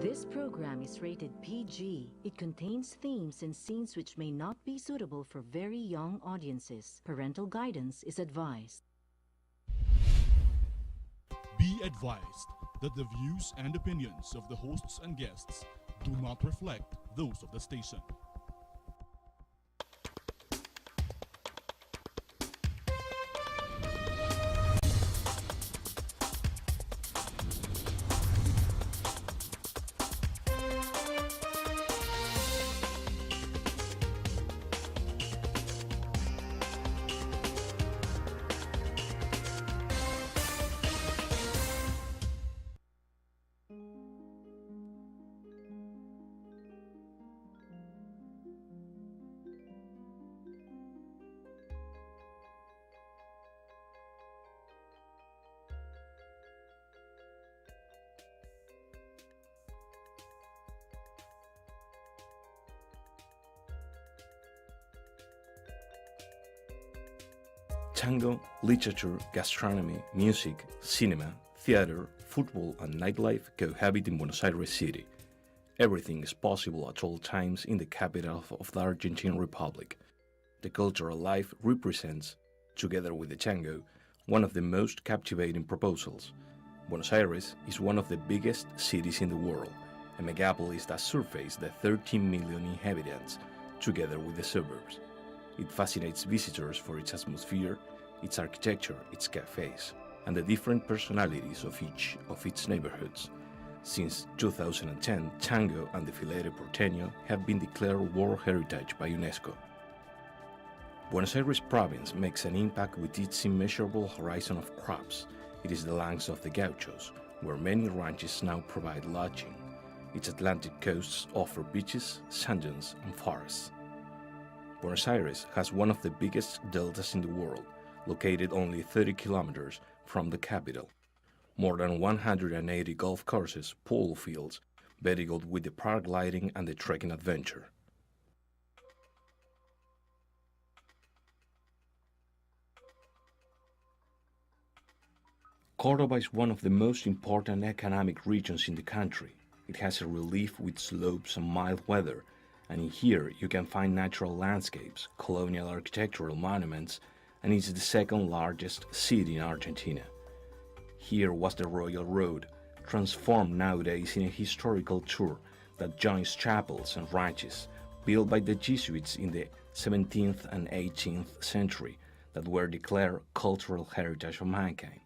This program is rated PG. It contains themes and scenes which may not be suitable for very young audiences. Parental guidance is advised. Be advised that the views and opinions of the hosts and guests do not reflect those of the station. Tango, literature, gastronomy, music, cinema, theater, football, and nightlife cohabit in Buenos Aires City. Everything is possible at all times in the capital of the Argentine Republic. The cultural life represents, together with the tango, one of the most captivating proposals. Buenos Aires is one of the biggest cities in the world, a megapolis that surfaces the 13 million inhabitants, together with the suburbs. It fascinates visitors for its atmosphere, its architecture, its cafes, and the different personalities of each of its neighborhoods. Since 2010, tango and the filete porteño have been declared World Heritage by UNESCO. Buenos Aires province makes an impact with its immeasurable horizon of crops. It is the lands of the gauchos, where many ranches now provide lodging. Its Atlantic coasts offer beaches, sand dunes, and forests. Buenos Aires has one of the biggest deltas in the world, located only 30 kilometers from the capital. More than 180 golf courses, polo fields, variegated with the paragliding and the trekking adventure. Córdoba is one of the most important economic regions in the country. It has a relief with slopes and mild weather, and in here you can find natural landscapes, colonial architectural monuments, and it's the second largest city in Argentina. Here was the Royal Road, transformed nowadays in a historical tour that joins chapels and ranches built by the Jesuits in the 17th and 18th century that were declared cultural heritage of mankind.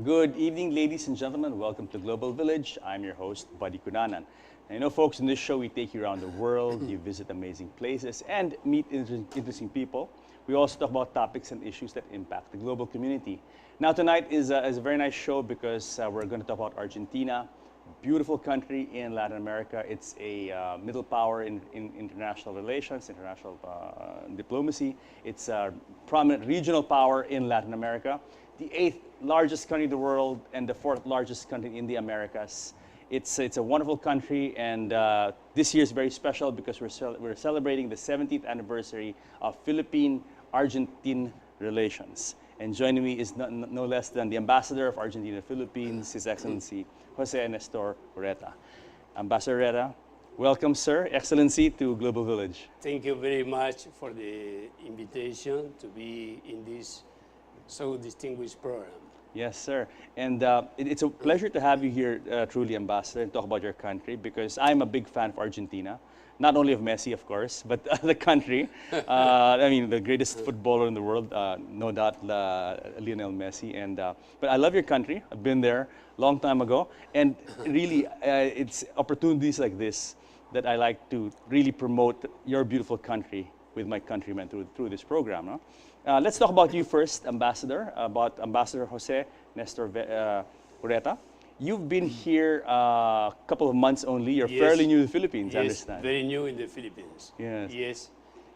Good evening, ladies and gentlemen. Welcome to Global Village. I'm your host, Buddy Kunanan. And you know, folks, in this show, we take you around the world, you visit amazing places, and meet interesting people. We also talk about topics and issues that impact the global community. Now, tonight is a very nice show because we're going to talk about Argentina, beautiful country in Latin America. It's a middle power in international relations, international diplomacy. It's a prominent regional power in Latin America, the 8th largest country in the world and the 4th largest country in the Americas. It's a wonderful country, and this year is very special because we're celebrating the 70th anniversary of Philippine-Argentine relations. And joining me is no less than the Ambassador of Argentina Philippines, His Excellency Jose Nestor Ureta. Ambassador Ureta, welcome, sir, Excellency, to Global Village. Thank you very much for the invitation to be in this so distinguished program. Yes, sir. And it's a pleasure to have you here, truly, Ambassador, and talk about your country, because I'm a big fan of Argentina. Not only of Messi, of course, but the country. I mean, the greatest footballer in the world, no doubt, Lionel Messi. And but I love your country. I've been there a long time ago. And really, it's opportunities like this that I like to really promote your beautiful country with my countrymen through this program. No? Let's talk about you first, Ambassador, about Ambassador Jose Nestor Ureta. You've been here a couple of months only. You're fairly new to the Philippines, I understand. Very new in the Philippines. Yes. Yes.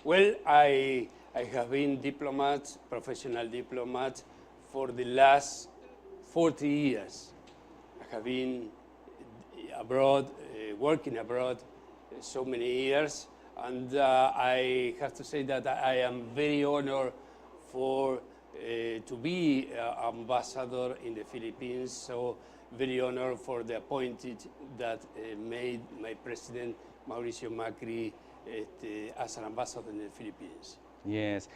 Well, I have been diplomat, professional diplomat, for the last 40 years. I have been abroad, working abroad so many years, and I have to say that I am very honored for to be ambassador in the Philippines. So very honored for the appointed that made my president Mauricio Macri as an ambassador in the Philippines. Yes.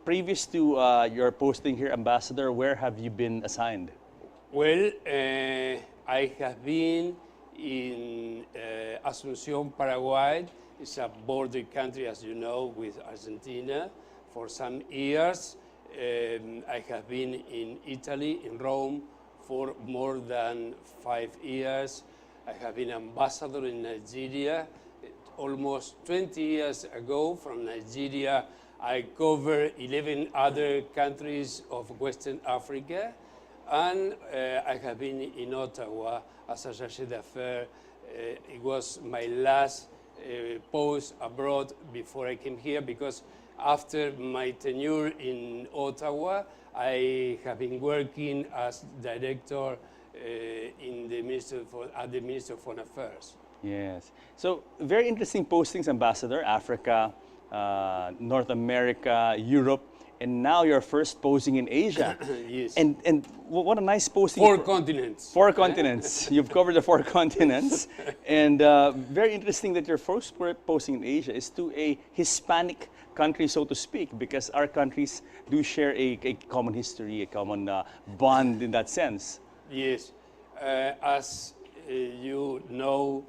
Previous to your posting here, Ambassador, where have you been assigned? Well, I have been in Asunción, Paraguay. It's a border country, as you know, with Argentina for some years. I have been in Italy, in Rome, for more than 5 years. I have been ambassador in Nigeria. Almost 20 years ago from Nigeria, I covered 11 other countries of Western Africa. And I have been in Ottawa as a chargé d'affaires. It was my last post abroad before I came here, because after my tenure in Ottawa, I have been working as director in the at the Ministry of Foreign Affairs. Yes. So very interesting postings, Ambassador. Africa, North America, Europe, and now you're first posing in Asia. Yes. And what a nice posting. Four continents. 4 continents. You've covered the 4 continents. And very interesting that your first posting in Asia is to a Hispanic country, so to speak, because our countries do share a common history, a common bond in that sense. Yes. As you know,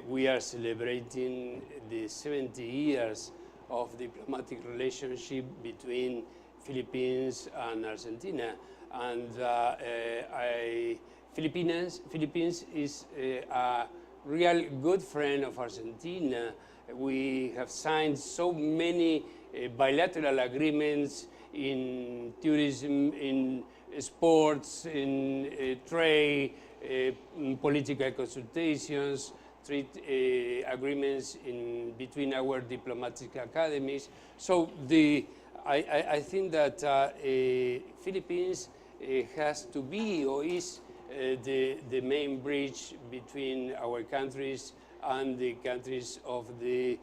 we are celebrating the 70 years of diplomatic relationship between Philippines and Argentina. And Philippines is a real good friend of Argentina. We have signed so many bilateral agreements in tourism, in sports, in trade, political consultations, trade agreements between our diplomatic academies. So I think that Philippines has to be or is the main bridge between our countries and the countries of the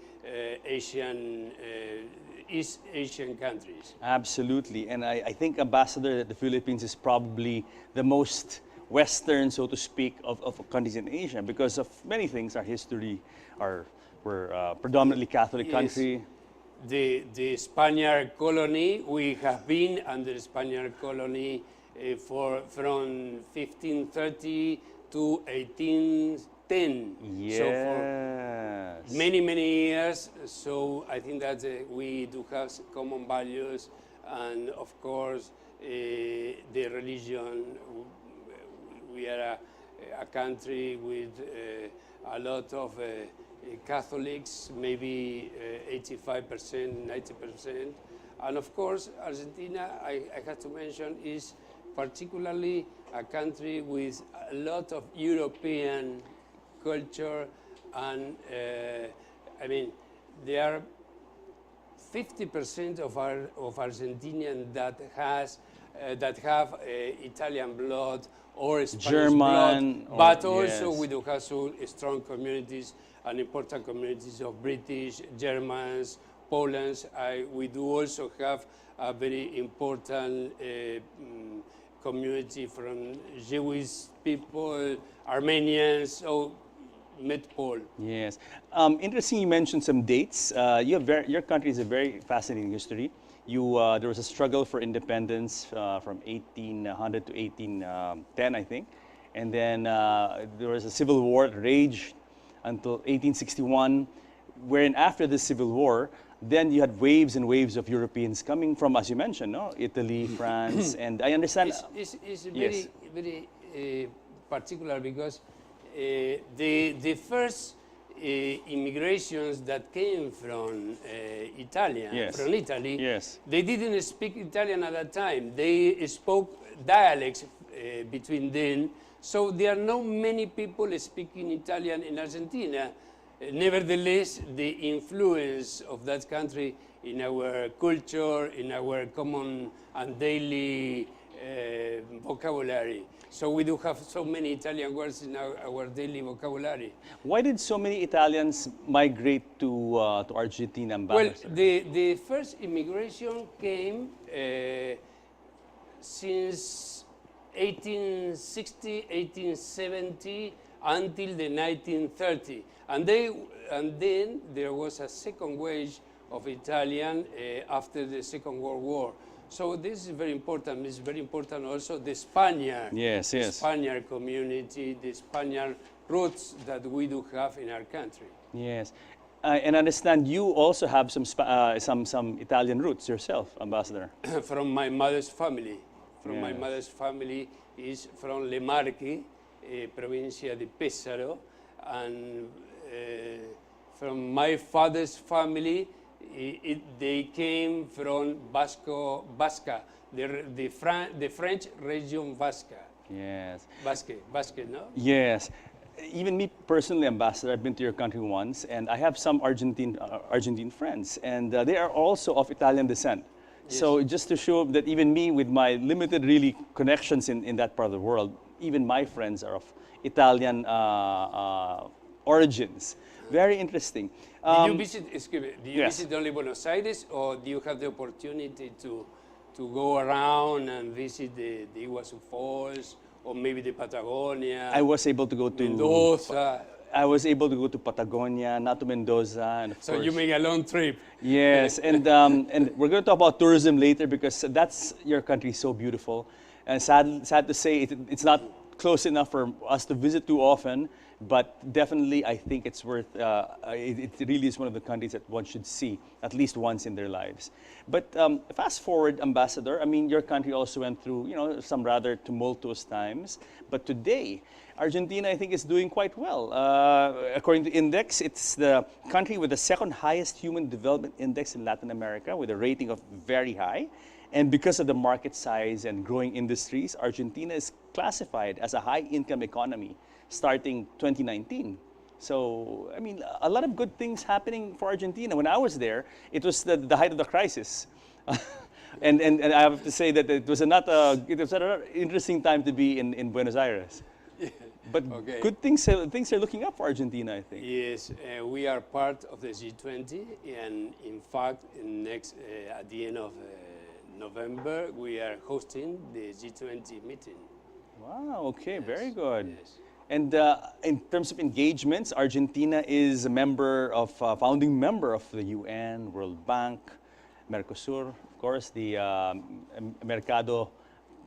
East Asian countries. Absolutely. And I think, Ambassador, that the Philippines is probably the most Western, so to speak, of countries in Asia because of many things. Our history, we're a predominantly Catholic country. The Spaniard colony, we have been under Spaniard colony from 1530 to 1810. Yes. So for many, many years. So I think that we do have common values, and of course the religion. We are a country with a lot of Catholics, maybe 85%, 90%. And of course, Argentina, I have to mention, is particularly a country with a lot of European culture. And I mean, there are 50% of Argentinians that have Italian blood or Spanish German, blood, but also yes. we do have so strong communities and important communities of British, Germans, Polands. We do also have a very important community from Jewish people, Armenians, so Medpol. Yes. Interesting you mentioned some dates. Your country has a very fascinating history. There was a struggle for independence from 1800 to 1810, I think. And then there was a civil war that raged until 1861, wherein after the civil war, then you had waves and waves of Europeans coming from, as you mentioned, no? Italy, France, and I understand. It's yes. very particular because the first immigrations that came from from Italy, yes. they didn't speak Italian at that time. They spoke dialects between them. So there are not many people speaking Italian in Argentina. Nevertheless, the influence of that country in our culture, in our common and daily vocabulary. So we do have so many Italian words in our daily vocabulary. Why did so many Italians migrate to Argentina, Ambassador? Well, the first immigration came since 1860, 1870 until the 1930. And then there was a second wave of Italian after the Second World War. So this is very important. It's very important also the Spaniard, Yes, the yes. Spaniard community, the Spaniard roots that we do have in our country. Yes. And I understand you also have some Italian roots yourself, Ambassador. From my mother's family. From my Yes. mother's family is from Le Marche, provincia de Pesaro, and from my father's family, they came from Basca, the French region Basca. Yes. Basque, no? Yes. Even me personally, Ambassador, I've been to your country once, and I have some Argentine friends, and they are also of Italian descent. Yes. So just to show that even me, with my limited really connections in that part of the world, even my friends are of Italian origins. Very interesting. Did you visit, excuse me, did you yes. visit only Buenos Aires, or do you have the opportunity to go around and visit the Iguazu Falls, or maybe the Patagonia? I was able to go to Mendoza. I was able to go to Patagonia, not to Mendoza, and of So course. you make a long trip. Yes, and we're going to talk about tourism later, because that's your country is so beautiful, and sad to say it's not close enough for us to visit too often. But definitely, I think it's worth. It really is one of the countries that one should see at least once in their lives. But fast forward, Ambassador. I mean, your country also went through, some rather tumultuous times. But today, Argentina, I think, is doing quite well. According to Index, it's the country with the second highest human development index in Latin America, with a rating of very high. And because of the market size and growing industries, Argentina is classified as a high-income economy starting 2019. So, I mean, a lot of good things happening for Argentina. When I was there, it was the height of the crisis. and I have to say that it was an interesting time to be in Buenos Aires. But Okay. good things are looking up for Argentina, I think. Yes, we are part of the G20, and in fact, at the end of November, we are hosting the G20 meeting. Wow, okay, very good. Yes. And in terms of engagements, Argentina is a founding member of the UN, World Bank, Mercosur, of course, the Mercado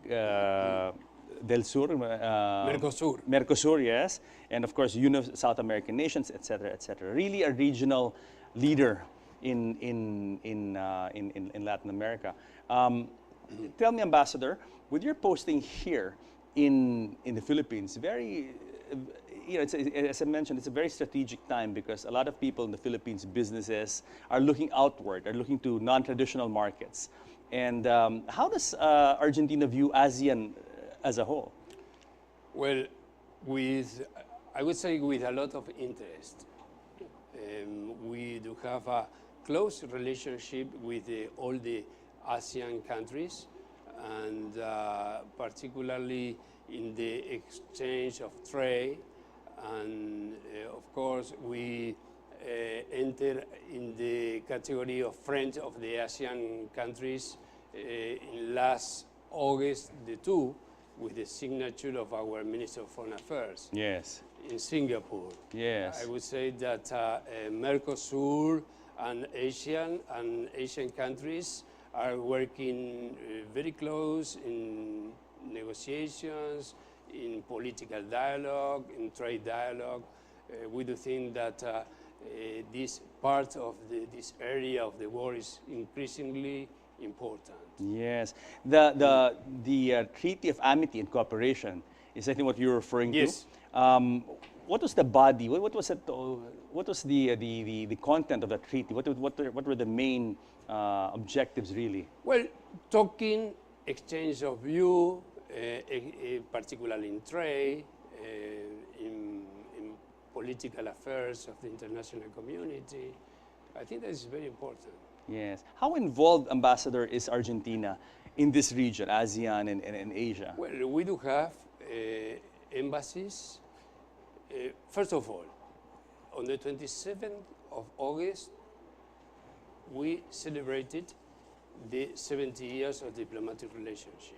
del Sur. Mercosur. Mercosur, yes. And of course, South American nations, et cetera, et cetera. Really a regional leader in Latin America. Tell me, Ambassador, with your posting here in the Philippines, as I mentioned, it's a very strategic time, because a lot of people in the Philippines, businesses, are looking outward, are looking to non-traditional markets. And how does Argentina view ASEAN as a whole? Well, I would say with a lot of interest. We do have a close relationship with all the ASEAN countries, and particularly in the exchange of trade. And of course, we enter in the category of friends of the ASEAN countries in last August the 2, with the signature of our Minister of Foreign Affairs. Yes. In Singapore. Yes. I would say that Mercosur and Asian countries are working very close in negotiations, in political dialogue, in trade dialogue. We do think that this part of this area of the world is increasingly important. Yes. The Treaty of Amity and Cooperation is, I think, what you're referring Yes. to. What was the body? What was it? What was the content of the treaty? What were the main objectives, really? Well, talking, exchange of view, particularly in trade, in political affairs of the international community. I think that is very important. Yes. How involved, Ambassador, is Argentina in this region, ASEAN and Asia? Well, we do have embassies. First of all, on the 27th of August, we celebrated the 70 years of diplomatic relationship.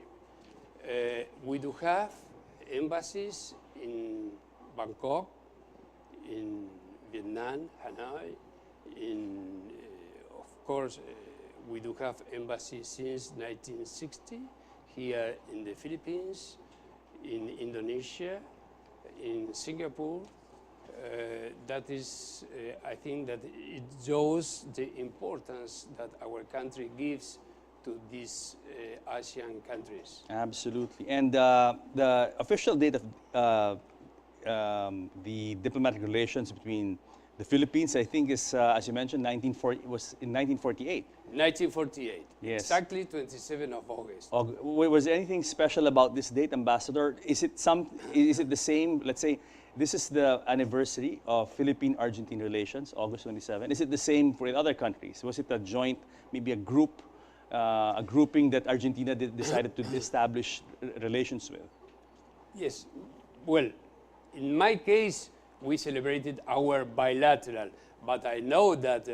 We do have embassies in Bangkok, in Vietnam, Hanoi, of course, we do have embassies since 1960 here in the Philippines, in Indonesia, in Singapore. That is, I think that it shows the importance that our country gives to these Asian countries. Absolutely. And the official date of the diplomatic relations between the Philippines, I think, is, as you mentioned, was in 1948. 1948, Yes. exactly 27 of August. Was there anything special about this date, Ambassador? Is it the same? Let's say this is the anniversary of Philippine-Argentine relations, August 27. Is it the same for other countries? Was it a joint, maybe a grouping that Argentina decided to establish relations with? Yes, well, in my case, we celebrated our bilateral, but I know that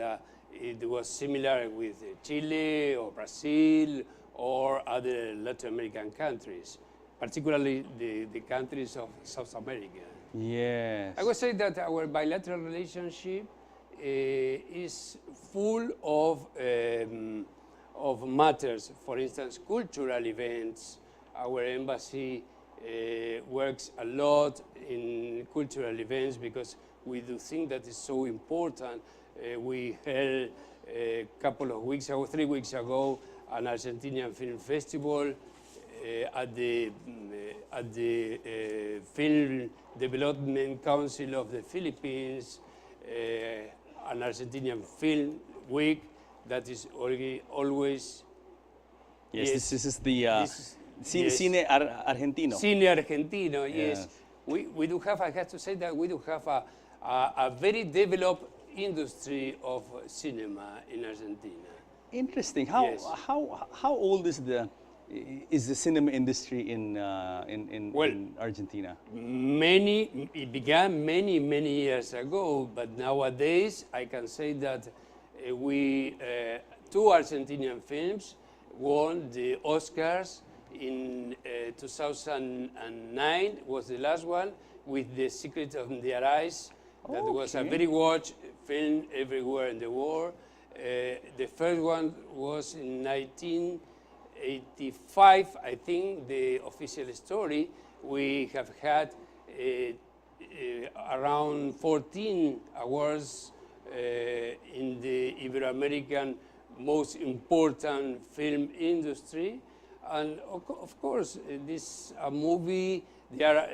it was similar with Chile or Brazil or other Latin American countries, particularly the countries of South America. Yes. I would say that our bilateral relationship is full of matters. For instance, cultural events. Our embassy works a lot in cultural events because we do think that is so important. We held a couple of weeks ago, 3 weeks ago, an Argentinian film festival at the Film Development Council of the Philippines, an Argentinian film week that is always. Yes, this is the Yes. Cine Argentino. Cine Argentino, yes. We do have, I have to say that we do have a very developed industry of cinema in Argentina. Interesting. Yes. How old is the cinema industry in Argentina? It began many years ago, but nowadays I can say that two Argentinian films won the Oscars in 2009 was the last one, with The Secret of Their Eyes. That was a very watched film everywhere in the world. The first one was in 1985, I think, the official story. We have had around 14 awards in the Ibero-American most important film industry. And of course, this movie, there are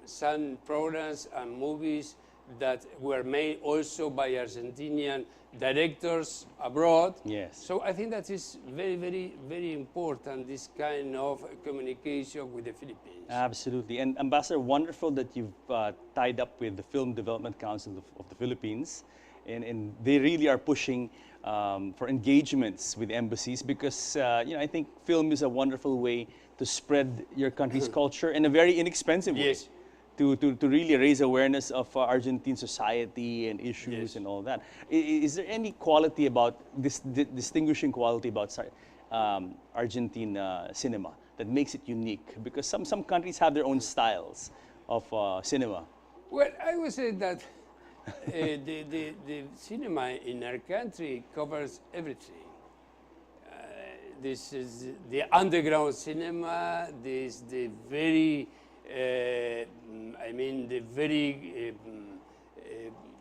some programs and movies that were made also by Argentinian directors abroad. Yes. So I think that is very important, this kind of communication with the Philippines. Absolutely. And Ambassador, wonderful that you've tied up with the Film Development Council of the Philippines. And they really are pushing for engagements with embassies because I think film is a wonderful way to spread your country's culture in a very inexpensive way. Yes. To really raise awareness of Argentine society and issues and all that. Is there any quality about this distinguishing quality about Argentine cinema that makes it unique? Because some countries have their own styles of cinema. Well, I would say that the cinema in our country covers everything. This is the underground cinema. This the very, the very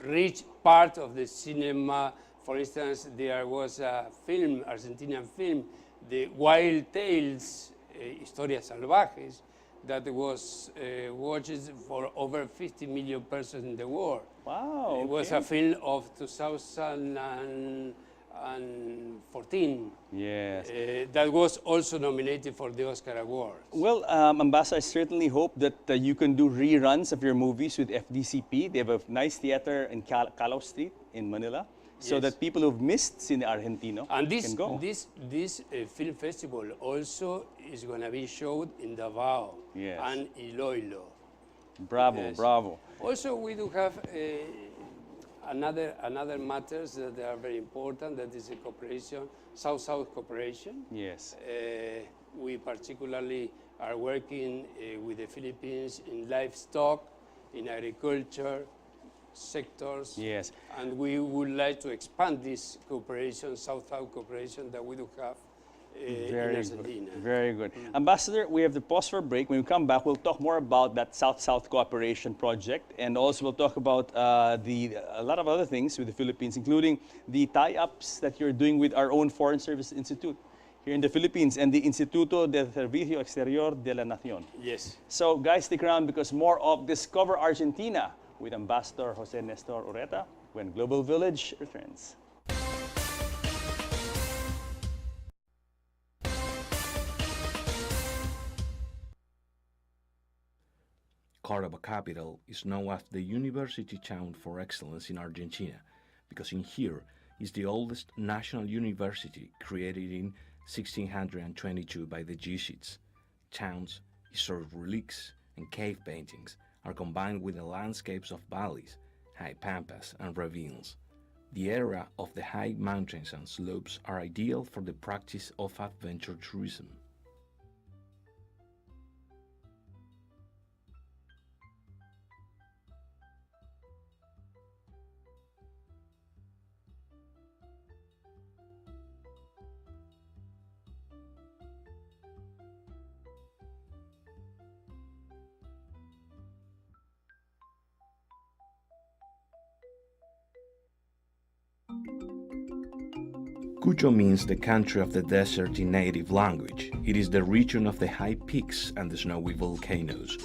rich part of the cinema. For instance, there was a film, Argentinian film, the Wild Tales, Historias Salvajes, that was watched for over 50 million persons in the world. Wow. It was a film of 2014. Yes. That was also nominated for the Oscar Award. Well, Ambassador, I certainly hope that you can do reruns of your movies with FDCP. They have a nice theater in Calao Street in Manila, so that people who've missed Cine Argentino And can go. this film festival also is going to be showed in Davao and Iloilo. Bravo, Yes. bravo. Also, we do have another matters that are very important. That is the cooperation, South-South cooperation. Yes. We particularly are working with the Philippines in livestock, in agriculture sectors. Yes. And we would like to expand this cooperation, South-South cooperation that we do have in Argentina. Very good. Ambassador, we have to pause for a break. When we come back, we'll talk more about that South-South cooperation project, and also we'll talk about a lot of other things with the Philippines, including the tie-ups that you're doing with our own Foreign Service Institute here in the Philippines and the Instituto de Servicio Exterior de la Nación. Yes. So guys, stick around because more of Discover Argentina with Ambassador Jose Nestor Ureta when Global Village returns. Córdoba capital is known as the university town for excellence in Argentina because in here is the oldest national university created in 1622 by the Jesuits. Towns, historic relics, and cave paintings are combined with the landscapes of valleys, high pampas, and ravines. The area of the high mountains and slopes are ideal for the practice of adventure tourism. Cucho means the country of the desert in native language. It is the region of the high peaks and the snowy volcanoes.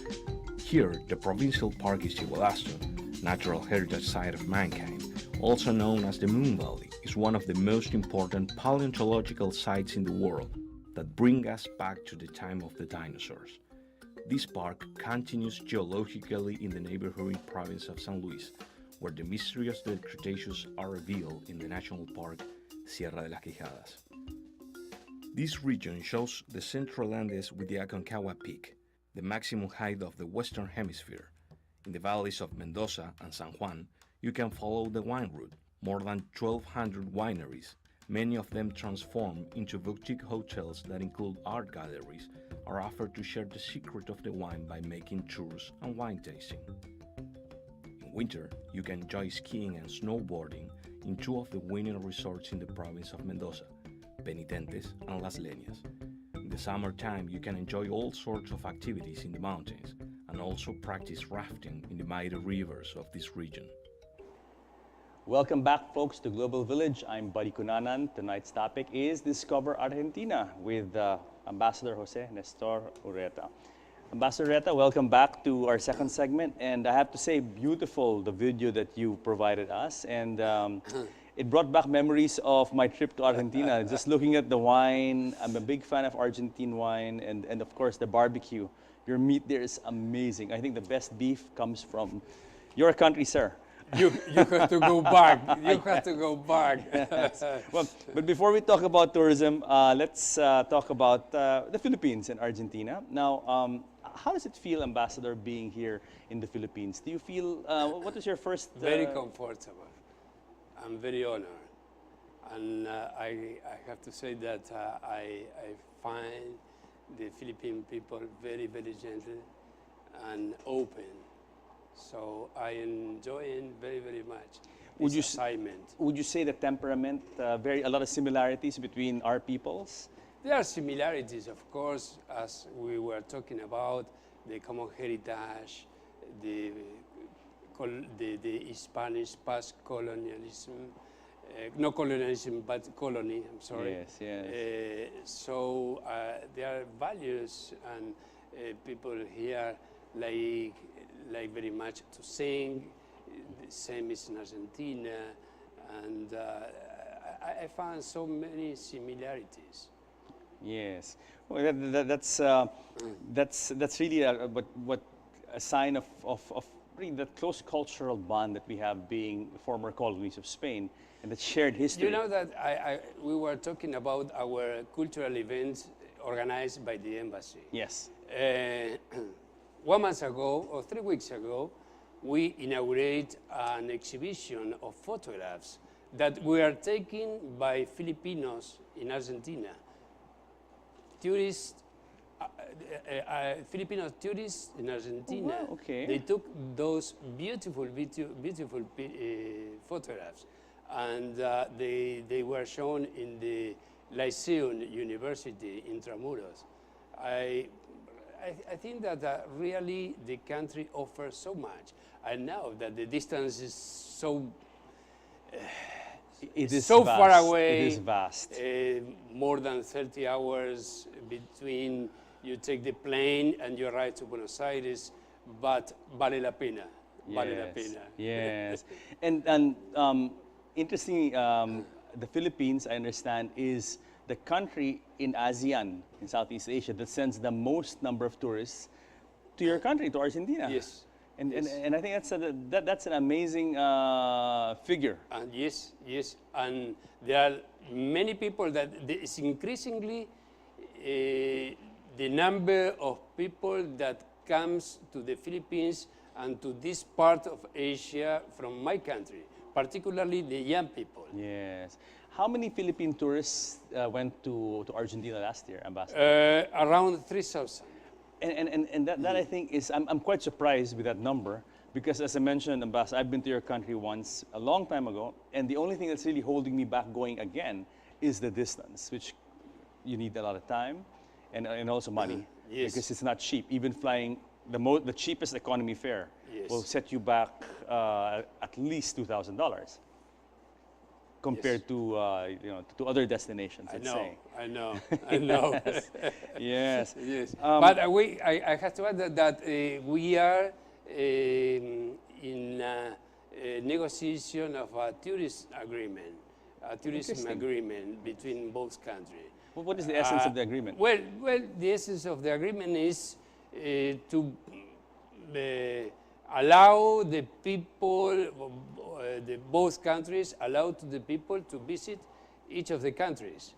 Here, the provincial park is Igualasto, natural heritage site of mankind, also known as the Moon Valley, is one of the most important paleontological sites in the world that bring us back to the time of the dinosaurs. This park continues geologically in the neighboring province of San Luis, where the mysteries of the Cretaceous are revealed in the national park Sierra de las Quijadas. This region shows the central Andes with the Aconcagua Peak, the maximum height of the Western Hemisphere. In the valleys of Mendoza and San Juan, you can follow the wine route. More than 1,200 wineries, many of them transformed into boutique hotels that include art galleries, are offered to share the secret of the wine by making tours and wine tasting. In winter, you can enjoy skiing and snowboarding in two of the winning resorts in the province of Mendoza, Penitentes and Las Leñas. In the summertime, you can enjoy all sorts of activities in the mountains and also practice rafting in the mighty rivers of this region. Welcome back, folks, to Global Village. I'm Buddy Cunanan. Tonight's topic is Discover Argentina with Ambassador Jose Nestor Ureta. Ambassador Ureta, welcome back to our second segment. And I have to say, beautiful, the video that you provided us. And it brought back memories of my trip to Argentina. Just looking at the wine, I'm a big fan of Argentine wine. And of course, the barbecue. Your meat there is amazing. I think the best beef comes from your country, sir. You have to go back. You have to go back. Yes. Well, but before we talk about tourism, let's talk about the Philippines and Argentina. Now, how does it feel, Ambassador, being here in the Philippines? Do you feel, what was your first... Very comfortable. I'm very honored. And I have to say that I find the Philippine people very, very gentle and open. So I enjoy it very, very much. Would you assignment. Would you say the temperament, a lot of similarities between our peoples? There are similarities, of course, as we were talking about, the common heritage, the Spanish past colonialism, no colonialism, but colony, I'm sorry. Yes, yes. So there are values, and people here like very much to sing. The same is in Argentina, and I found so many similarities. Yes, well, that's really what a sign of really the close cultural bond that we have, being former colonies of Spain and that shared history. You know that we were talking about our cultural events organized by the embassy. Yes. 1 month ago or 3 weeks ago, we inaugurated an exhibition of photographs that were taken by Filipinos in Argentina. Tourists Filipino tourists in Argentina. wow, okay. They took those beautiful photographs, and they were shown in the Lyceum University in Tramuros. I think that really the country offers so much, and now that the distance is so It is so vast. far away. It is vast. More than 30 hours between you take the plane and you arrive to Buenos Aires, but vale la pena. Vale la pena. Yes. And interestingly, the Philippines, I understand, is the country in ASEAN, in Southeast Asia, that sends the most number of tourists to your country, to Argentina. Yes. And, Yes. and I think that's an amazing figure. And yes, and there are many people that it's increasingly the number of people that comes to the Philippines and to this part of Asia from my country, particularly the young people. Yes. How many Philippine tourists went to Argentina last year, Ambassador? Around 3,000. And that I think is, I'm quite surprised with that number because as I mentioned, Ambassador, I've been to your country once a long time ago, and the only thing that's really holding me back going again is the distance, which you need a lot of time and also money. Yes. Because it's not cheap. Even flying the cheapest economy fare will set you back at least $2,000 compared to to other destinations. Let's say. I know. Yes. Yes. But I have to add that we are in a negotiation of a tourism agreement, between both countries. Well, what is the essence of the agreement? Well, the essence of the agreement is to allow the people, both countries, allow to the people to visit each of the countries.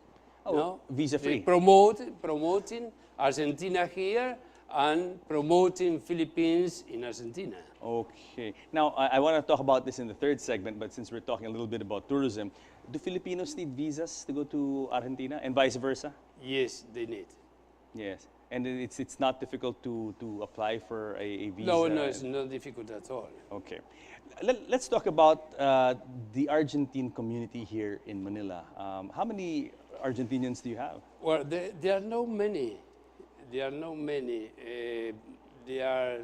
Oh, no? visa-free. Promoting Argentina here and promoting Philippines in Argentina. Okay. Now, I want to talk about this in the third segment, but since we're talking a little bit about tourism, do Filipinos need visas to go to Argentina and vice versa? Yes, they need. Yes. And it's not difficult to apply for a visa? No, it's not difficult at all. Okay. Let's talk about the Argentine community here in Manila. How many Argentinians do you have? Well, there are not many. There are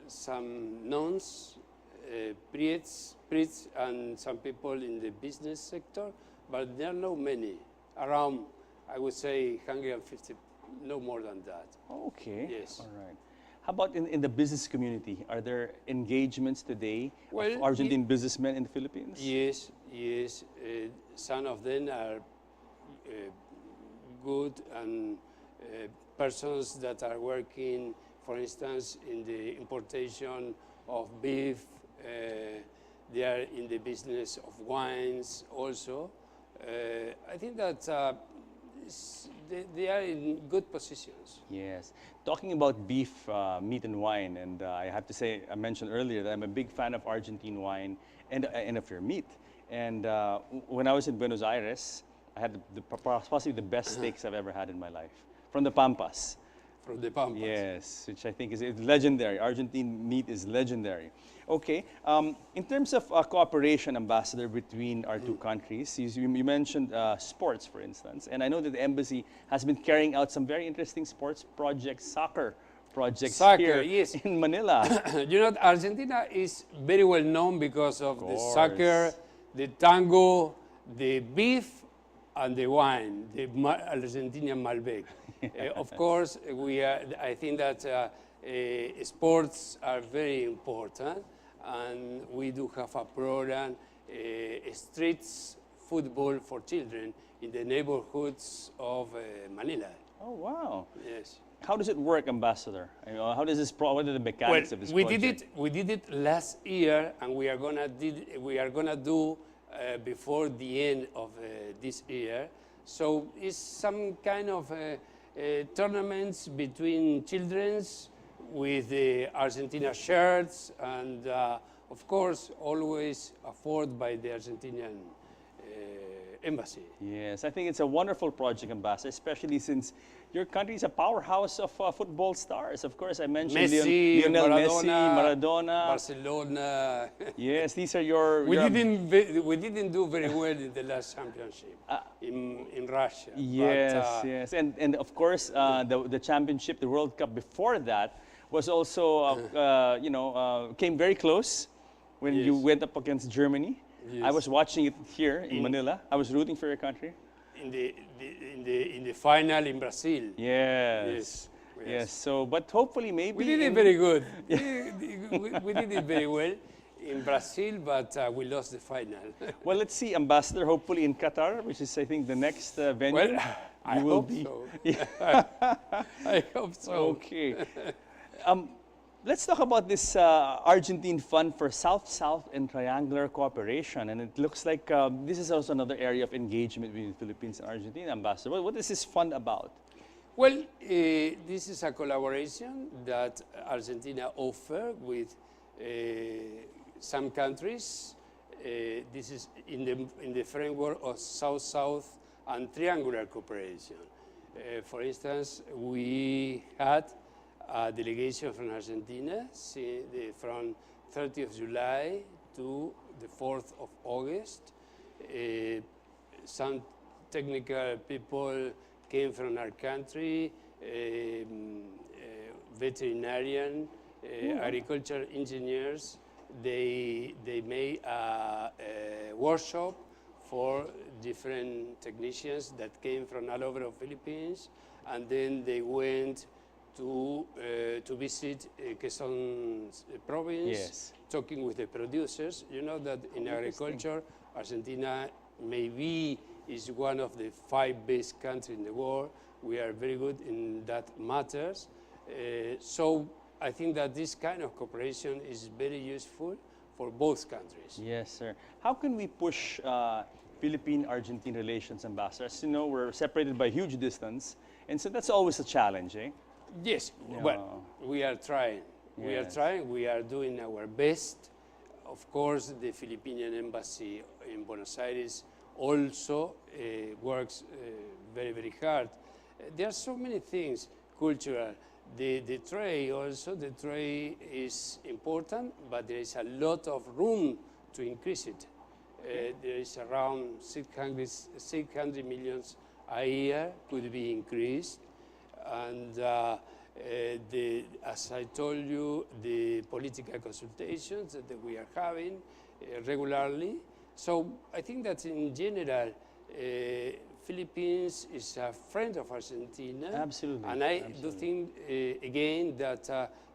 some nuns, priests, and some people in the business sector, but there are not many. Around, I would say, 150, no more than that. Okay. Yes. All right. How about in the business community? Are there engagements today of Argentine businessmen in the Philippines? Yes. Some of them are good and persons that are working, for instance, in the importation of beef. They are in the business of wines also. I think that they are in good positions. Yes. Talking about beef, meat, and wine, and I have to say, I mentioned earlier that I'm a big fan of Argentine wine and of your meat. And when I was in Buenos Aires, I had possibly the best steaks I've ever had in my life from the Pampas. From the Pampas. Yes, which I think is legendary. Argentine meat is legendary. Okay, in terms of cooperation, Ambassador, between our two countries, you mentioned sports, for instance, and I know that the embassy has been carrying out some very interesting sports projects, soccer projects here yes. in Manila. You know, Argentina is very well known because of the course. soccer, the tango, the beef, and the wine, the Argentinian Malbec. Of course, I think that sports are very important, and we do have a program, streets football for children in the neighborhoods of Manila. Oh, wow. Yes. How does it work, Ambassador? How does this what are the mechanics of this project? We did it last year, and we are gonna do before the end of this year. So it's some kind of tournaments between children's with the Argentina shirts, and of course always afforded by the Argentinian embassy. Yes, I think it's a wonderful project, Ambassador, especially since your country is a powerhouse of football stars. Of course, I mentioned Messi, Lionel Maradona, Messi, Maradona. Barcelona. Yes, these are your... we your didn't do very well in the last championship in Russia. Yes, but, yes, and of course the championship, the World Cup before that was also came very close when you Yes. went up against Germany. I Yes. was watching it here in Manila. I was rooting for your country. in the final in Brazil. Yes. Yes. So, but hopefully, maybe We did it in- very good. We did it very well in Brazil, but we lost the final. Well, let's see, Ambassador. Hopefully in Qatar, which is I think the next venue. Well, I you will hope be. so. I hope so. Okay. Let's talk about this Argentine Fund for South-South and Triangular Cooperation. And it looks like this is also another area of engagement between the Philippines and Argentina, Ambassador. What is this fund about? Well, this is a collaboration that Argentina offer with some countries. This is in the framework of South-South and Triangular Cooperation. For instance, we had a delegation from Argentina from 30th of July to the 4th of August. Some technical people came from our country, veterinarian, agriculture engineers. They made a workshop for different technicians that came from all over the Philippines, and then they went to visit Quezon province, Yes. talking with the producers. You know that in agriculture, Argentina maybe is one of the 5 best countries in the world. We are very good in that matters. So I think that this kind of cooperation is very useful for both countries. Yes, sir. How can we push Philippine-Argentine relations, Ambassador? As you know, we're separated by huge distance, and so that's always a challenge, eh? Yes, well, we are trying. We are Yes. trying. We are doing our best. Of course, the Philippine embassy in Buenos Aires also works very, very hard. There are so many things, cultural. The trade also, the trade is important, but there is a lot of room to increase it. There is around 600 millions a year could be increased. And as I told you, the political consultations that we are having regularly. So I think that in general, Philippines is a friend of Argentina. Absolutely. And I do think, again, that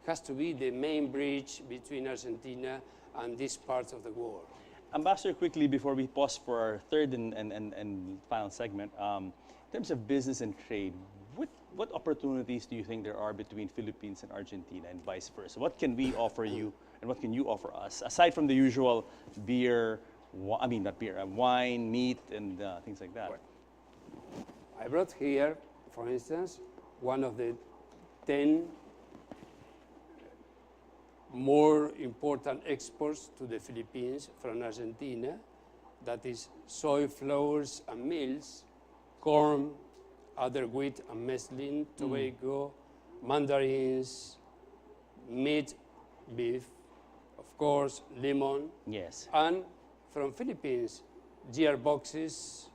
has to be the main bridge between Argentina and this part of the world. Ambassador, quickly before we pause for our third and final segment, in terms of business and trade, what opportunities do you think there are between Philippines and Argentina and vice versa? What can we offer you and what can you offer us, aside from the usual beer, not beer, wine, meat, and things like that? I brought here, for instance, one of the 10 more important exports to the Philippines from Argentina, that is soy flours and meals, corn, other wheat and mesclun, tobacco, mandarins, meat, beef, of course, lemon, Yes. and from Philippines, gearboxes,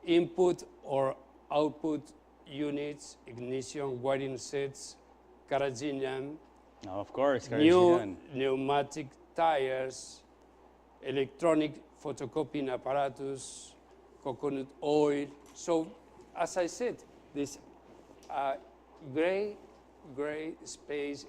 input or output units, ignition, wiring sets, carrageenan, Now, of course, new Caribbean. pneumatic tires, electronic photocopying apparatus, coconut oil. So, as I said, there's a great space,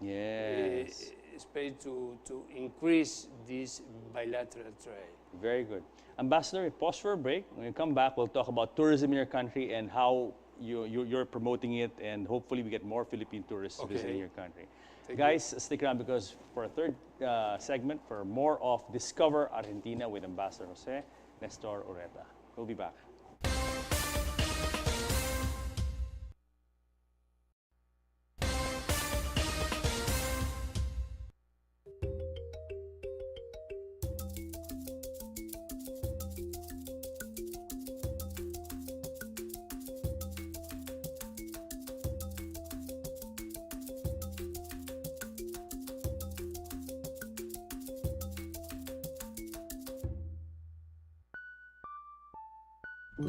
Yes. space to increase this bilateral trade. Very good. Ambassador, we pause for a break. When we come back, we'll talk about tourism in your country and how you're promoting it, and hopefully we get more Philippine tourists visiting your country. Guys, stick around because for a third segment, for more of Discover Argentina with Ambassador Jose Nestor Ureta. We'll be back. The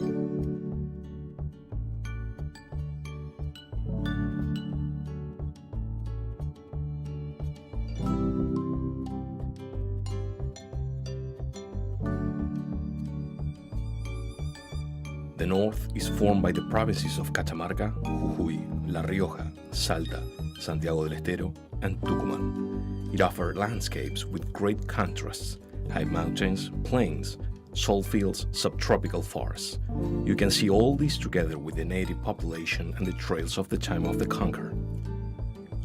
north is formed by the provinces of Catamarca, Jujuy, La Rioja, Salta, Santiago del Estero, and Tucumán. It offers landscapes with great contrasts: high mountains, plains, salt fields, subtropical forests. You can see all this together with the native population and the trails of the time of the conqueror.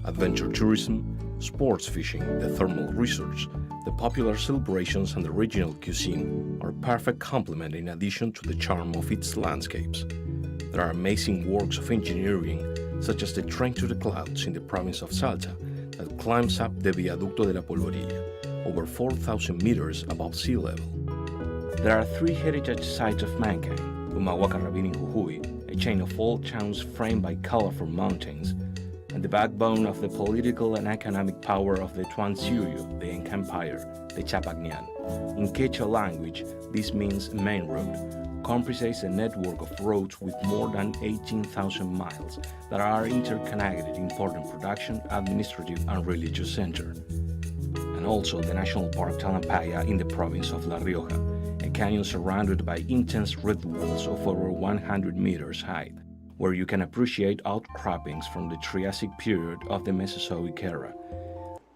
Adventure tourism, sports fishing, the thermal resorts, the popular celebrations and the regional cuisine are a perfect complement in addition to the charm of its landscapes. There are amazing works of engineering, such as the train to the clouds in the province of Salta that climbs up the Viaducto de la Polvorilla, over 4,000 meters above sea level. There are 3 heritage sites of mankind: Humahuaca Ravine in Jujuy, a chain of old towns framed by colorful mountains, and the backbone of the political and economic power of the Tuanzillo, the Inca Empire, the Chapagnian. In Quechua language, this means main road, comprises a network of roads with more than 18,000 miles that are interconnected, important production, administrative, and religious center. And also the National Park Talampaya in the province of La Rioja, a canyon surrounded by intense red walls of over 100 meters height, where you can appreciate outcroppings from the Triassic period of the Mesozoic era.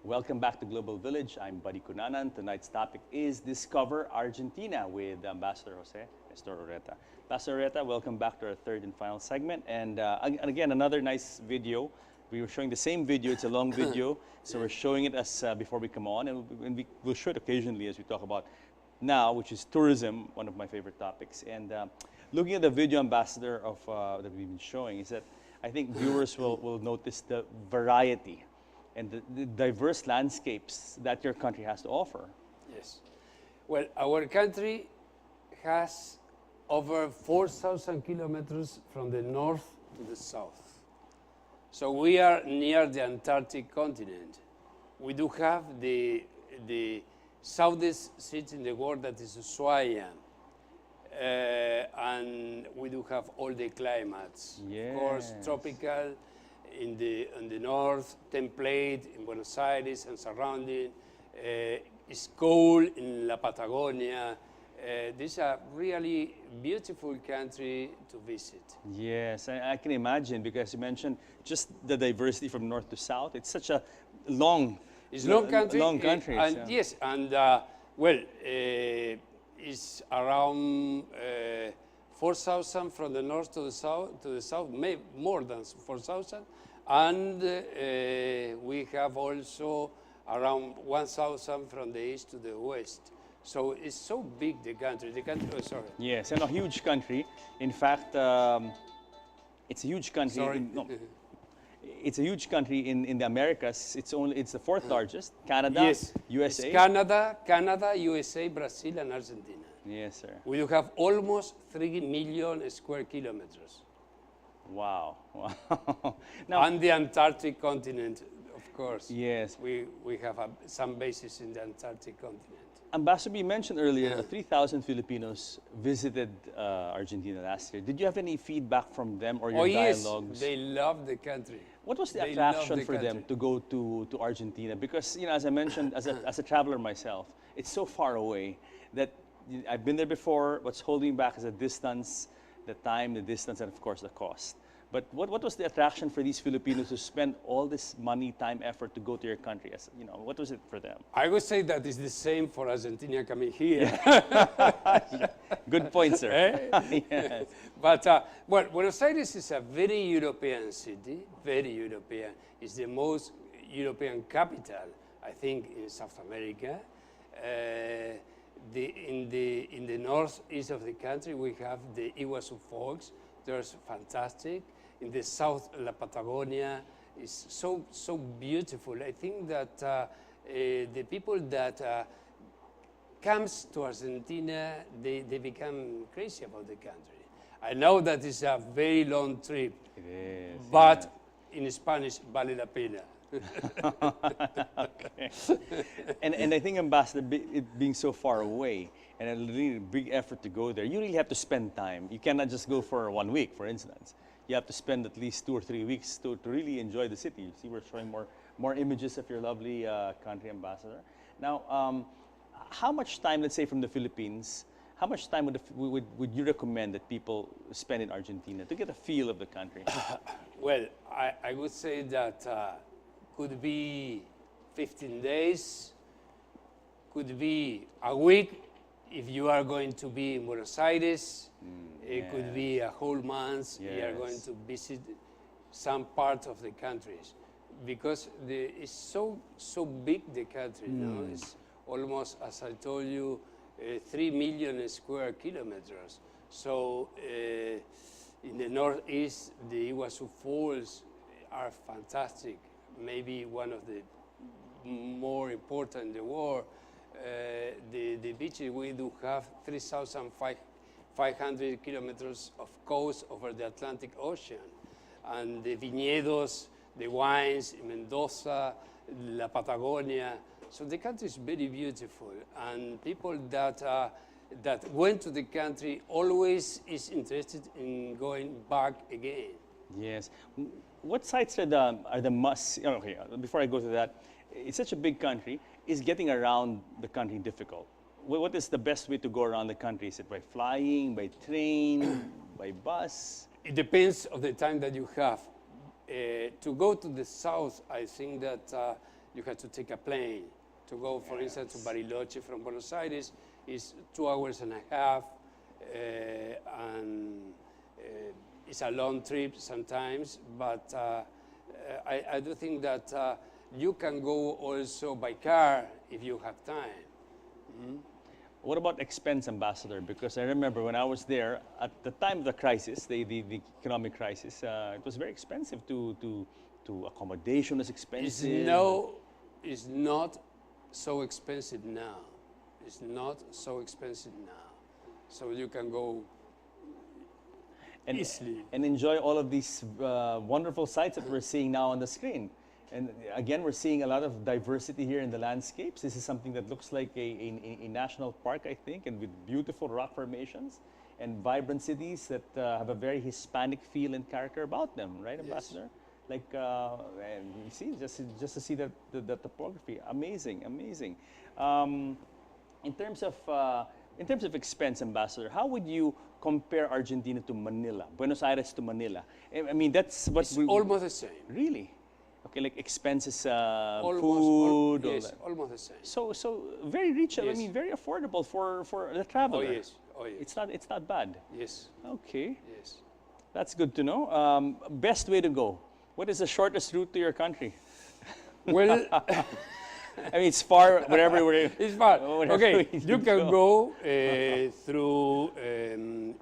Welcome back to Global Village. I'm Buddy Cunanan. Tonight's topic is Discover Argentina with Ambassador Jose Nestor Ureta. Ambassador Ureta, welcome back to our third and final segment. And again, another nice video. We were showing the same video. It's a long video, so we're showing it as before we come on, and we'll show it occasionally as we talk about now, which is tourism, one of my favorite topics. And looking at the video, Ambassador, of that we've been showing, is that I think viewers will notice the variety and the diverse landscapes that your country has to offer. Yes. Well, our country has over 4,000 kilometers from the north to the south. So we are near the Antarctic continent. We do have the southest seat in the world that is Ushuaia. And we do have all the climates. Yes. Of course, tropical in the north, template in Buenos Aires and surrounding. It's cold in La Patagonia. This is a really beautiful country to visit. Yes, I can imagine, because you mentioned just the diversity from north to south. It's such a long, It's long country. Long country. And so. yes, and it's around 4,000 from the north to the south, more than 4,000. And we have also around 1,000 from the east to the west. So it's so big, the country. Yes, and a huge country. In fact, it's a huge country. It's a huge country in the Americas. It's the fourth largest. Canada, yes. USA. It's Canada, USA, Brazil, and Argentina. Yes, sir. We do have almost 3 million square kilometers. Wow. Wow. Now, And the Antarctic continent, of course. yes. We have some bases in the Antarctic continent. Ambassador, you mentioned earlier 3,000 Filipinos visited Argentina last year. Did you have any feedback from them or your dialogues? Yes, they love the country. What was the They attraction love the for them to go to Argentina? Because, as I mentioned, as a traveler myself, it's so far away that I've been there before. What's holding back is the distance, the time, the distance, and of course the cost. But what was the attraction for these Filipinos to spend all this money, time, effort to go to your country? What was it for them? I would say that it's the same for Argentina coming here. Good point, sir. Yes. But, well, Buenos Aires is a very European city, very European. It's the most European capital, I think, in South America. In the northeast of the country, we have the Iguazu Falls. They're fantastic. In the south, La Patagonia is so beautiful. I think that the people that comes to Argentina, they become crazy about the country. I know that it's a very long trip, It is. but in Spanish, vale la pena. And I think, Ambassador, it being so far away and a really big effort to go there, you really have to spend time. You cannot just go for 1 week, for instance. You have to spend at least 2 or 3 weeks to really enjoy the city. You see, we're showing more images of your lovely country, Ambassador. Now, how much time, let's say from the Philippines, how much time would you recommend that people spend in Argentina to get a feel of the country? Well, I would say that could be 15 days, could be a week if you are going to be in Buenos Aires. It could be a whole month. You are going to visit some part of the countries, because it's so big, the country. You know? It's almost, as I told you, 3 million square kilometers. So in the northeast, the Iguazu Falls are fantastic. Maybe one of the more important in the world. The beaches, we do have 3,500 kilometers of coast over the Atlantic Ocean. And the viñedos, the wines in Mendoza, La Patagonia. So the country is very beautiful. And people that went to the country always is interested in going back again. Yes. What sites are the must? Okay, before I go to that, it's such a big country. Is getting around the country difficult? What is the best way to go around the country? Is it by flying, by train, by bus? It depends on the time that you have. To go to the south, I think that you have to take a plane. To go, for instance, to Bariloche from Buenos Aires is 2 hours and a half, and it's a long trip sometimes, but I do think that you can go also by car if you have time. What about expense, Ambassador? Because I remember when I was there at the time of the crisis, the economic crisis, it was very expensive to accommodation was expensive. It's not so expensive now. It's not so expensive now. So you can go easily. And enjoy all of these wonderful sights that we're seeing now on the screen. And again, we're seeing a lot of diversity here in the landscapes. This is something that looks like a national park, I think, and with beautiful rock formations and vibrant cities that have a very Hispanic feel and character about them, right, Ambassador? Yes. Like, and you see, just to see the topography, amazing, amazing. In terms of expense, Ambassador, how would you compare Argentina to Manila, Buenos Aires to Manila? I mean, that's what it's almost the same. Really? Okay, like expenses, food, yes, all that. Almost the same. So very reachable. Yes. I mean, very affordable for the traveler. Oh yes, oh yes. It's not bad. Yes. Okay. Yes. That's good to know. Best way to go. What is the shortest route to your country? Well, I mean, it's far. Wherever it's far. Okay, you can go through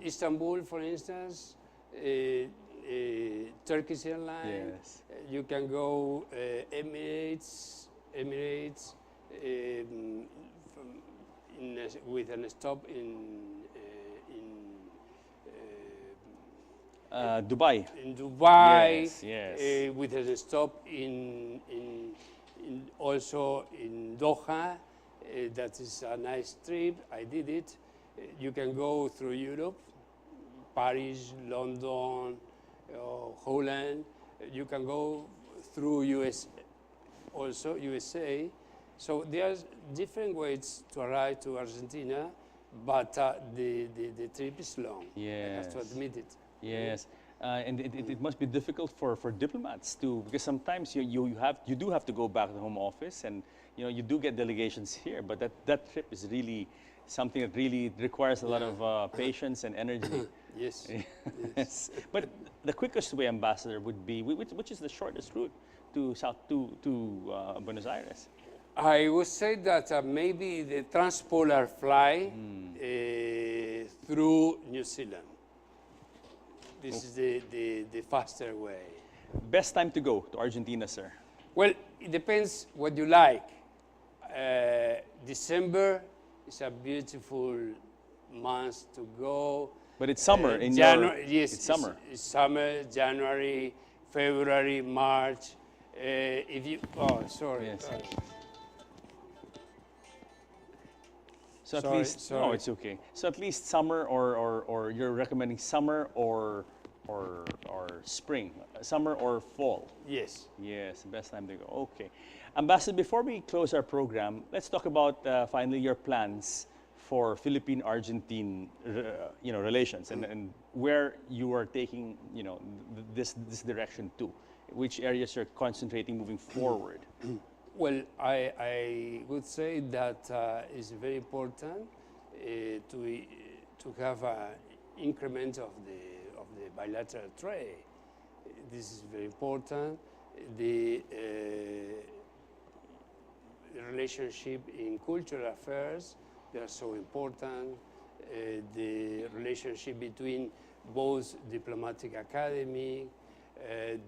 Istanbul, for instance. Turkish Airlines. Yes. You can go Emirates, with a stop in Dubai. In Dubai. Yes. Yes. With a stop in also in Doha. That is a nice trip. I did it. You can go through Europe, Paris, London, Holland. You can go through USA. So there's different ways to arrive to Argentina, but the trip is long. Yes. I have to admit it. Yes. And it must be difficult for diplomats too, because sometimes you do have to go back to the home office, and you do get delegations here, but that trip is really something that really requires a lot of patience and energy. Yes. Yes. But the quickest way, Ambassador, would be which is the shortest route to Buenos Aires? I would say that maybe the transpolar fly through New Zealand. This is the faster way. Best time to go to Argentina, sir? Well, it depends what you like. December is a beautiful month to go. But it's summer in January. Yes, it's summer. It's summer, January, February, March. If you, sorry. Yes. So at Sorry, least, no, sorry. it's okay. So at least summer or you're recommending summer or spring, summer or fall. Yes. Yes, the best time to go. Okay. Ambassador, before we close our program, let's talk about finally your plans for Philippine-Argentine, relations and where you are taking, this direction to. Which areas you're concentrating moving forward? Well, I would say that it's very important to have an increment of the bilateral trade. This is very important. The relationship in cultural affairs, they are so important. The relationship between both diplomatic academy,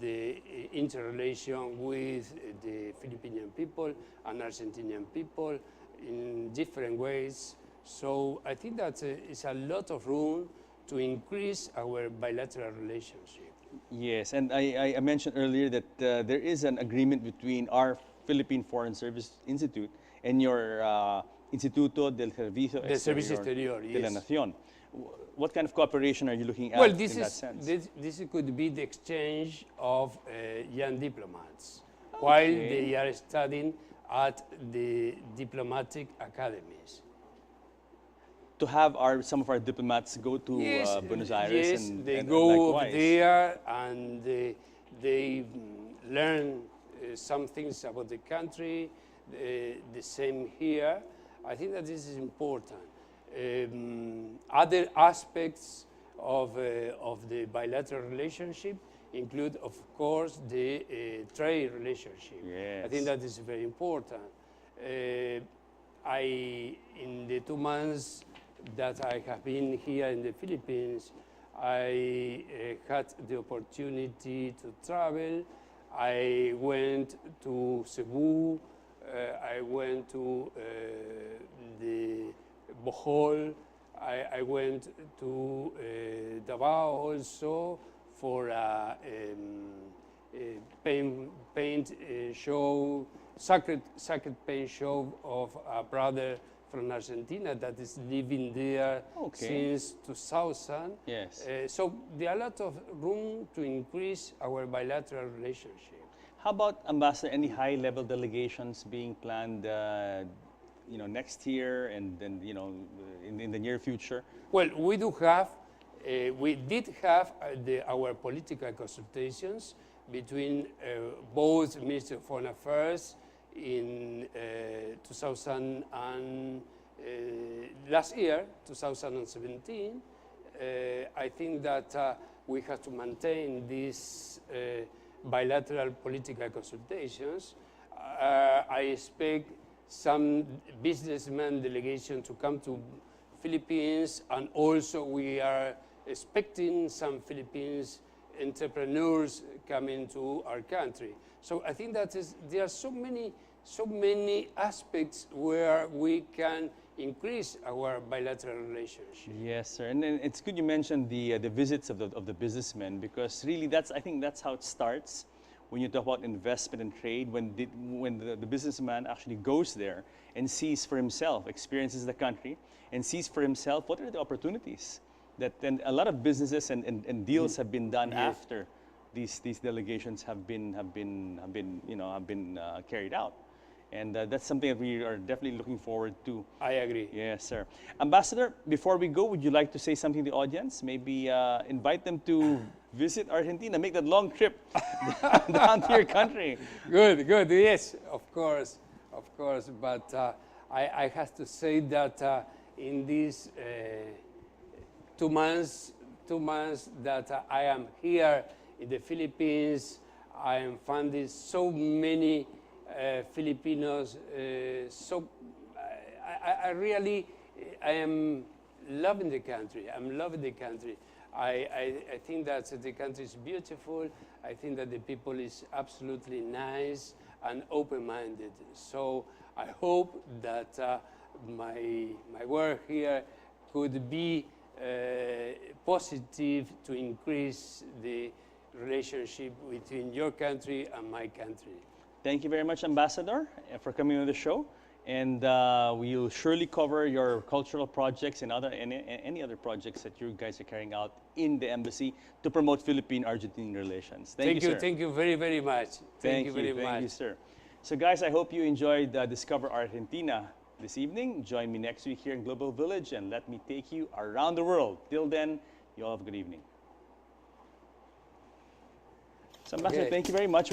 the interrelation with the Filipino people and Argentinian people in different ways. So I think that it's a lot of room to increase our bilateral relationship. Yes, and I mentioned earlier that there is an agreement between our Philippine Foreign Service Institute and your Instituto del Servicio The Service Exterior, de la yes. Nación. What kind of cooperation are you looking at Well, in that sense? this could be the exchange of young diplomats while they are studying at the diplomatic academies. To have some of our diplomats go to Buenos Aires yes, and they and go over likewise. there and they learn some things about the country. The same here. I think that this is important. Other aspects of the bilateral relationship include, of course, the trade relationship. Yes. I think that is very important. In the 2 months that I have been here in the Philippines, I had the opportunity to travel. I went to Cebu, I went to the Bohol, I went to Davao also for a paint show, sacred paint show of a brother from Argentina that is living there since 2000. Yes. So there are a lot of room to increase our bilateral relationship. How about, Ambassador, any high-level delegations being planned, next year and then, in the near future? Well, we did have our political consultations between both Ministry of Foreign Affairs in 2000 and last year, 2017. I think that we have to maintain these bilateral political consultations. I expect some businessman delegation to come to Philippines, and also we are expecting some Philippines entrepreneurs coming to our country. So I think that there are so many aspects where we can increase our bilateral relationship. Yes, sir. And it's good you mentioned the visits of the businessmen, because really I think that's how it starts. When you talk about investment and trade, when the businessman actually goes there and sees for himself, experiences the country, and sees for himself what are the opportunities that then a lot of businesses and deals have been done after these delegations have been carried out. And that's something that we are definitely looking forward to. I agree. Yes, sir. Ambassador, before we go, would you like to say something to the audience? Maybe invite them to visit Argentina, make that long trip down to your country. Good. Yes, of course. But I have to say that in these 2 months that I am here in the Philippines, I am finding so many Filipinos. I am loving the country. I think that the country is beautiful. I think that the people is absolutely nice and open-minded. So I hope that my work here could be positive to increase the relationship between your country and my country. Thank you very much, Ambassador, for coming on the show. And we'll surely cover your cultural projects and any other projects that you guys are carrying out in the embassy to promote Philippine-Argentine relations. Thank you, sir. Thank you very, very much. Thank you very much. Thank you, sir. So guys, I hope you enjoyed Discover Argentina this evening. Join me next week here in Global Village and let me take you around the world. Till then, you all have a good evening. So Ambassador, thank you very much.